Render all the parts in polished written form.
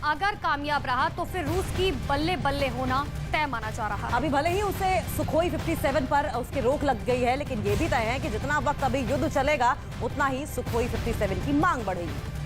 अगर कामयाब रहा तो फिर रूस की बल्ले बल्ले होना तय माना जा रहा है। अभी भले ही उसे सुखोई 57 पर उसकी रोक लग गई है, लेकिन ये भी तय है कि जितना वक्त अभी युद्ध चलेगा उतना ही सुखोई 57 की मांग बढ़ेगी।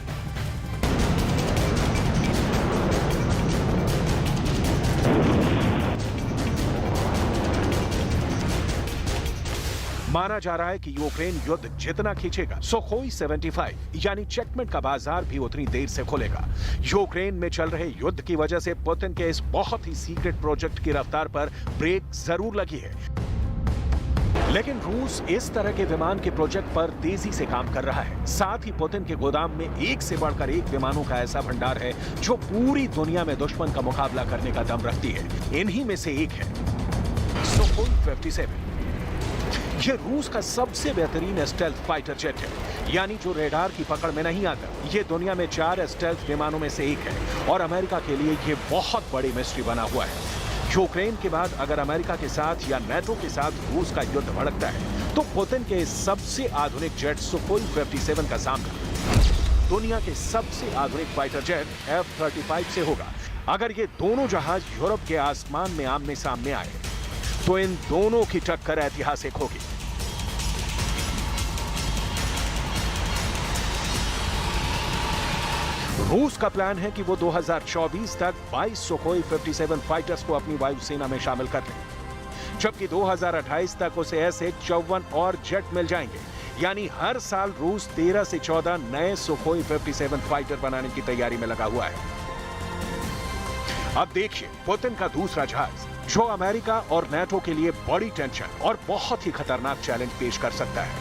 माना जा रहा है कि यूक्रेन युद्ध जितना खींचेगा, सुखोई 75 यानी चेकमेट का बाजार भी उतनी देर से खुलेगा। यूक्रेन में चल रहे युद्ध की वजह से पुतिन के इस बहुत ही सीक्रेट प्रोजेक्ट की रफ्तार पर ब्रेक जरूर लगी है, लेकिन रूस इस तरह के विमान के प्रोजेक्ट पर तेजी से काम कर रहा है। साथ ही पुतिन के गोदाम में एक से बढ़कर एक विमानों का ऐसा भंडार है जो पूरी दुनिया में दुश्मन का मुकाबला करने का दम रखती है। इन्हीं में से एक है सुखोई 57। ये रूस का सबसे बेहतरीन स्टेल्थ फाइटर जेट है, यानी जो रेडार की पकड़ में नहीं आता। ये दुनिया में 4 स्टेल्थ विमानों में से एक है और अमेरिका के लिए ये बहुत बड़ी मिस्ट्री बना हुआ है। यूक्रेन के बाद अगर अमेरिका के साथ या नेटो के साथ रूस का युद्ध भड़कता है तो पुतिन के सबसे आधुनिक जेट सुखोई 57 का सामना दुनिया के सबसे आधुनिक फाइटर जेट F-35 से होगा। अगर ये दोनों जहाज यूरोप के आसमान में आमने सामने आए तो इन दोनों की टक्कर ऐतिहासिक होगी। रूस का प्लान है कि वो 2024 तक 22 सुखोई 57 फाइटर्स को अपनी वायुसेना में शामिल कर ले, जबकि 2028 तक उसे ऐसे 54 और जेट मिल जाएंगे। यानी हर साल रूस 13 से 14 नए सुखोई 57 फाइटर बनाने की तैयारी में लगा हुआ है। अब देखिए पुतिन का दूसरा जहाज, जो अमेरिका और नेटो के लिए बड़ी टेंशन और बहुत ही खतरनाक चैलेंज पेश कर सकता है।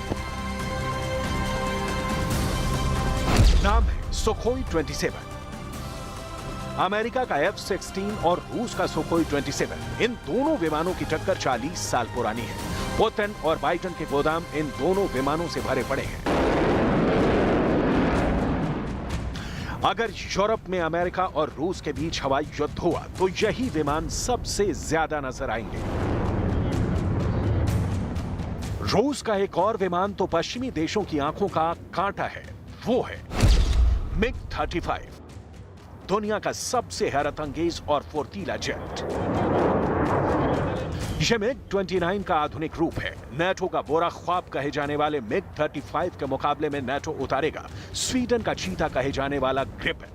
नाम है सुखोई 27। अमेरिका का F-16 और रूस का सुखोई 27, इन दोनों विमानों की टक्कर 40 साल पुरानी है। पुतिन और बाइडेन के गोदाम इन दोनों विमानों से भरे पड़े हैं। अगर यूरोप में अमेरिका और रूस के बीच हवाई युद्ध हुआ तो यही विमान सबसे ज्यादा नजर आएंगे। रूस का एक और विमान तो पश्चिमी देशों की आंखों का कांटा है, वो है MiG-35, दुनिया का सबसे हैरत अंगेज और फुर्तीला जेट। यह MiG-29 का आधुनिक रूप है। नेटो का बुरा ख्वाब कहे जाने वाले MiG-35 के मुकाबले में नेटो उतारेगा स्वीडन का चीता कहे जाने वाला ग्रिपेन।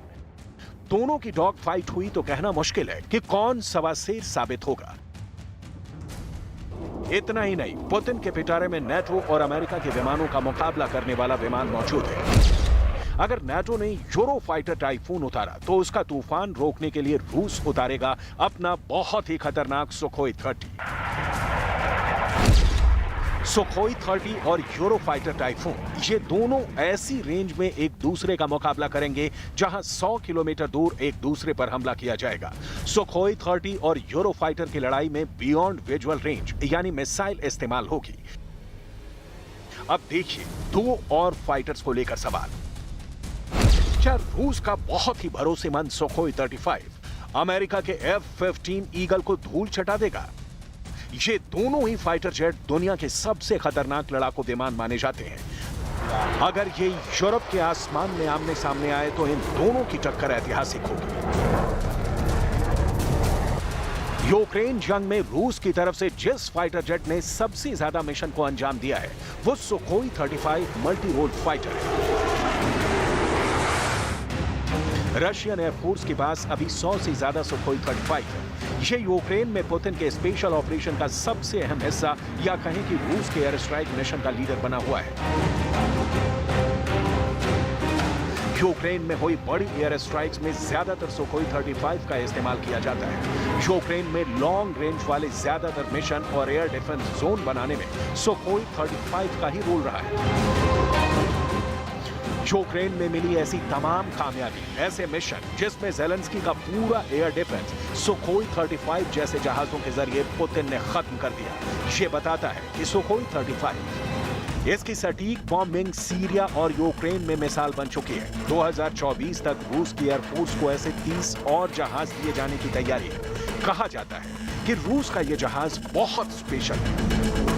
दोनों की डॉग फाइट हुई तो कहना मुश्किल है कि कौन सवाशेर साबित होगा। इतना ही नहीं, पुतिन के पिटारे में नेटो और अमेरिका के विमानों का मुकाबला करने वाला विमान मौजूद है। अगर नेटो ने यूरो फाइटर टाइफून उतारा तो उसका तूफान रोकने के लिए रूस उतारेगा अपना बहुत ही खतरनाक सुखोई 30। सुखोई 30 और यूरो फाइटर टाइफून, ये दोनों ऐसी रेंज में एक दूसरे का मुकाबला करेंगे जहां 100 किलोमीटर दूर एक दूसरे पर हमला किया जाएगा। सुखोई 30 और यूरो फाइटर की लड़ाई में बियॉन्ड विजुअल रेंज यानी मिसाइल इस्तेमाल होगी। अब देखिए दो और फाइटर्स को लेकर सवाल। क्या रूस का बहुत ही भरोसेमंद सुखोई 35 अमेरिका के F-15 ईगल को धूल चटा देगा? ये दोनों ही फाइटर जेट दुनिया के सबसे खतरनाक लड़ाकू विमान माने जाते हैं। अगर ये यूरोप के आसमान में आमने सामने आए तो इन दोनों की टक्कर ऐतिहासिक होगी। यूक्रेन जंग में रूस की तरफ से जिस फाइटर जेट ने सबसे ज्यादा मिशन को अंजाम दिया है वो सुखोई 35 मल्टी रोल फाइटर है। रशियन एयरफोर्स के पास अभी 100 से ज्यादा सुखोई 35 है। ये यूक्रेन में पुतिन के स्पेशल ऑपरेशन का सबसे अहम हिस्सा या कहें कि रूस के एयर स्ट्राइक मिशन का लीडर बना हुआ है। यूक्रेन में हुई बड़ी एयर स्ट्राइक्स में ज्यादातर सुखोई 35 का इस्तेमाल किया जाता है। यूक्रेन में लॉन्ग रेंज वाले ज्यादातर मिशन और एयर डिफेंस जोन बनाने में सुखोई 35 का ही रोल रहा है। यूक्रेन में मिली ऐसी तमाम कामयाबी, ऐसे मिशन जिसमें ज़ेलेंस्की का पूरा एयर डिफेंस सुखोई 35 जैसे जहाजों के जरिए पुतिन ने खत्म कर दिया, ये बताता है कि सुखोई 35 इसकी सटीक बॉम्बिंग सीरिया और यूक्रेन में मिसाल बन चुकी है। 2024 तक रूस की एयरफोर्स को ऐसे 30 और जहाज दिए जाने की तैयारी है। कहा जाता है कि रूस का यह जहाज बहुत स्पेशल है।